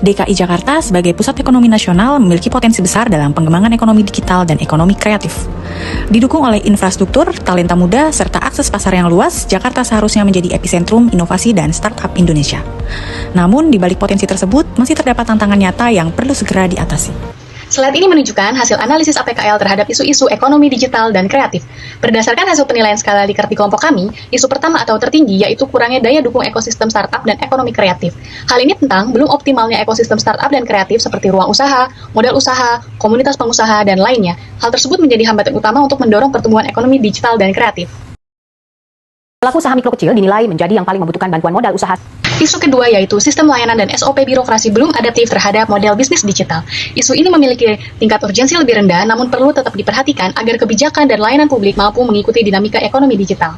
DKI Jakarta sebagai pusat ekonomi nasional memiliki potensi besar dalam pengembangan ekonomi digital dan ekonomi kreatif. Didukung oleh infrastruktur, talenta muda, serta akses pasar yang luas, Jakarta seharusnya menjadi epicentrum inovasi dan startup Indonesia. Namun, di balik potensi tersebut, masih terdapat tantangan nyata yang perlu segera diatasi. Slide ini menunjukkan hasil analisis APKL terhadap isu-isu ekonomi digital dan kreatif. Berdasarkan hasil penilaian skala Likert di kelompok kami, isu pertama atau tertinggi yaitu kurangnya daya dukung ekosistem startup dan ekonomi kreatif. Hal ini tentang belum optimalnya ekosistem startup dan kreatif seperti ruang usaha, modal usaha, komunitas pengusaha, dan lainnya. Hal tersebut menjadi hambatan utama untuk mendorong pertumbuhan ekonomi digital dan kreatif. Pelaku usaha mikro kecil dinilai menjadi yang paling membutuhkan bantuan modal usaha. Isu kedua yaitu sistem layanan dan SOP birokrasi belum adaptif terhadap model bisnis digital. Isu ini memiliki tingkat urgensi lebih rendah, namun perlu tetap diperhatikan agar kebijakan dan layanan publik mampu mengikuti dinamika ekonomi digital.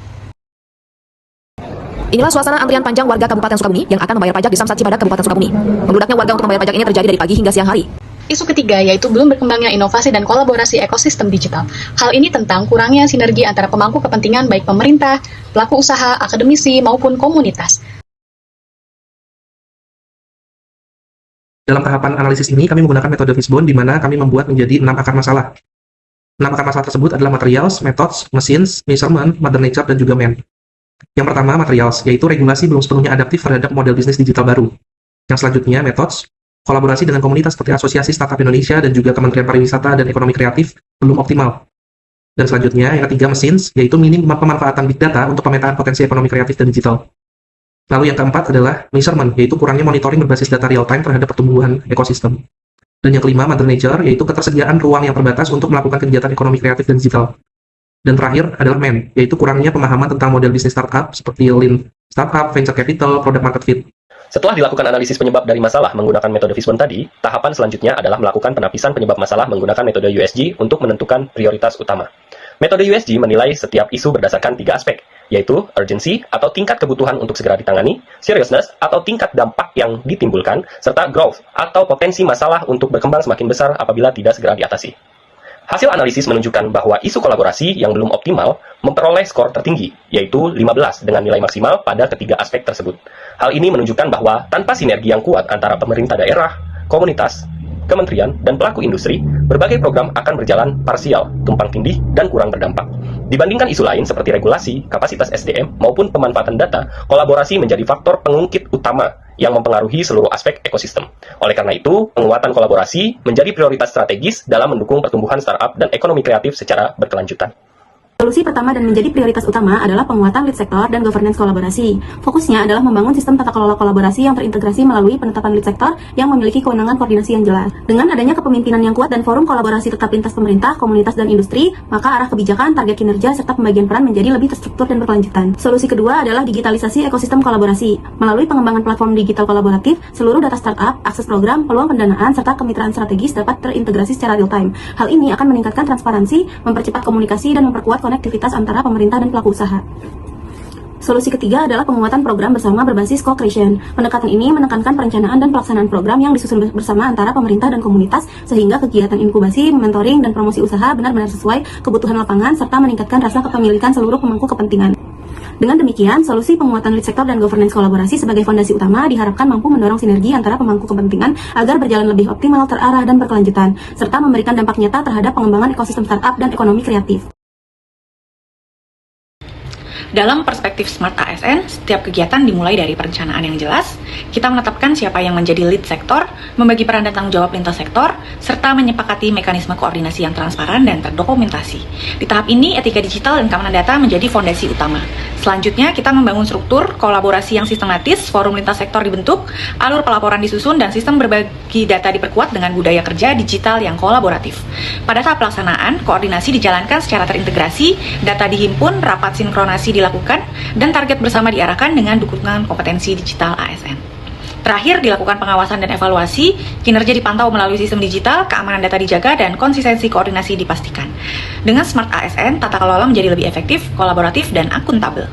Inilah suasana antrian panjang warga Kabupaten Sukabumi yang akan membayar pajak di Samsat Cibadak, Kabupaten Sukabumi. Membludaknya warga untuk membayar pajak ini terjadi dari pagi hingga siang hari. Isu ketiga yaitu belum berkembangnya inovasi dan kolaborasi ekosistem digital. Hal ini tentang kurangnya sinergi antara pemangku kepentingan baik pemerintah, pelaku usaha, akademisi, maupun komunitas. Dalam tahapan analisis ini, kami menggunakan metode Fishbone, di mana kami membuat menjadi 6 akar masalah. 6 akar masalah tersebut adalah materials, methods, machines, measurement, mother nature, dan juga man. Yang pertama, materials, yaitu regulasi belum sepenuhnya adaptif terhadap model bisnis digital baru. Yang selanjutnya, methods, kolaborasi dengan komunitas seperti Asosiasi Startup Indonesia dan juga Kementerian Pariwisata dan Ekonomi Kreatif belum optimal. Dan selanjutnya, yang ketiga, machines, yaitu minim pemanfaatan big data untuk pemetaan potensi ekonomi kreatif dan digital. Lalu yang keempat adalah measurement, yaitu kurangnya monitoring berbasis data real-time terhadap pertumbuhan ekosistem. Dan yang kelima, mother nature, yaitu ketersediaan ruang yang terbatas untuk melakukan kegiatan ekonomi kreatif dan digital. Dan terakhir adalah man, yaitu kurangnya pemahaman tentang model bisnis startup seperti lean startup, venture capital, product market fit. Setelah dilakukan analisis penyebab dari masalah menggunakan metode Fishbone tadi, tahapan selanjutnya adalah melakukan penapisan penyebab masalah menggunakan metode USG untuk menentukan prioritas utama. Metode USG menilai setiap isu berdasarkan 3 aspek, yaitu urgency atau tingkat kebutuhan untuk segera ditangani, seriousness atau tingkat dampak yang ditimbulkan, serta growth atau potensi masalah untuk berkembang semakin besar apabila tidak segera diatasi. Hasil analisis menunjukkan bahwa isu kolaborasi yang belum optimal memperoleh skor tertinggi, yaitu 15 dengan nilai maksimal pada ketiga aspek tersebut. Hal ini menunjukkan bahwa tanpa sinergi yang kuat antara pemerintah daerah, komunitas, kementerian, dan pelaku industri, berbagai program akan berjalan parsial, tumpang tindih, dan kurang berdampak. Dibandingkan isu lain seperti regulasi, kapasitas SDM, maupun pemanfaatan data, kolaborasi menjadi faktor pengungkit utama yang mempengaruhi seluruh aspek ekosistem. Oleh karena itu, penguatan kolaborasi menjadi prioritas strategis dalam mendukung pertumbuhan startup dan ekonomi kreatif secara berkelanjutan. Solusi pertama dan menjadi prioritas utama adalah penguatan lead sektor dan governance kolaborasi. Fokusnya adalah membangun sistem tata kelola kolaborasi yang terintegrasi melalui penetapan lead sektor yang memiliki kewenangan koordinasi yang jelas. Dengan adanya kepemimpinan yang kuat dan forum kolaborasi tetap lintas pemerintah, komunitas, dan industri, maka arah kebijakan, target kinerja, serta pembagian peran menjadi lebih terstruktur dan berkelanjutan. Solusi kedua adalah digitalisasi ekosistem kolaborasi. Melalui pengembangan platform digital kolaboratif, seluruh data startup, akses program, peluang pendanaan, serta kemitraan strategis dapat terintegrasi secara real-time. Hal ini akan meningkatkan transparansi, mempercepat komunikasi, dan memperkuat konektivitas antara pemerintah dan pelaku usaha. Solusi ketiga adalah penguatan program bersama berbasis co-creation. Pendekatan ini menekankan perencanaan dan pelaksanaan program yang disusun bersama antara pemerintah dan komunitas, sehingga kegiatan inkubasi, mentoring, dan promosi usaha benar-benar sesuai kebutuhan lapangan, serta meningkatkan rasa kepemilikan seluruh pemangku kepentingan. Dengan demikian, solusi penguatan lead sektor dan governance kolaborasi sebagai fondasi utama diharapkan mampu mendorong sinergi antara pemangku kepentingan agar berjalan lebih optimal, terarah, dan berkelanjutan, serta memberikan dampak nyata terhadap pengembangan ekosistem startup dan ekonomi kreatif. Dalam perspektif Smart ASN, setiap kegiatan dimulai dari perencanaan yang jelas, kita menetapkan siapa yang menjadi lead sektor, membagi peran dan tanggung jawab lintas sektor, serta menyepakati mekanisme koordinasi yang transparan dan terdokumentasi. Di tahap ini, etika digital dan keamanan data menjadi fondasi utama. Selanjutnya, kita membangun struktur, kolaborasi yang sistematis, forum lintas sektor dibentuk, alur pelaporan disusun, dan sistem berbagi data diperkuat dengan budaya kerja digital yang kolaboratif. Pada tahap pelaksanaan, koordinasi dijalankan secara terintegrasi, data dihimpun, rapat sinkronasi dilakukan, dan target bersama diarahkan dengan dukungan kompetensi digital ASN. Terakhir, dilakukan pengawasan dan evaluasi, kinerja dipantau melalui sistem digital, keamanan data dijaga, dan konsistensi koordinasi dipastikan. Dengan Smart ASN, tata kelola menjadi lebih efektif, kolaboratif, dan akuntabel.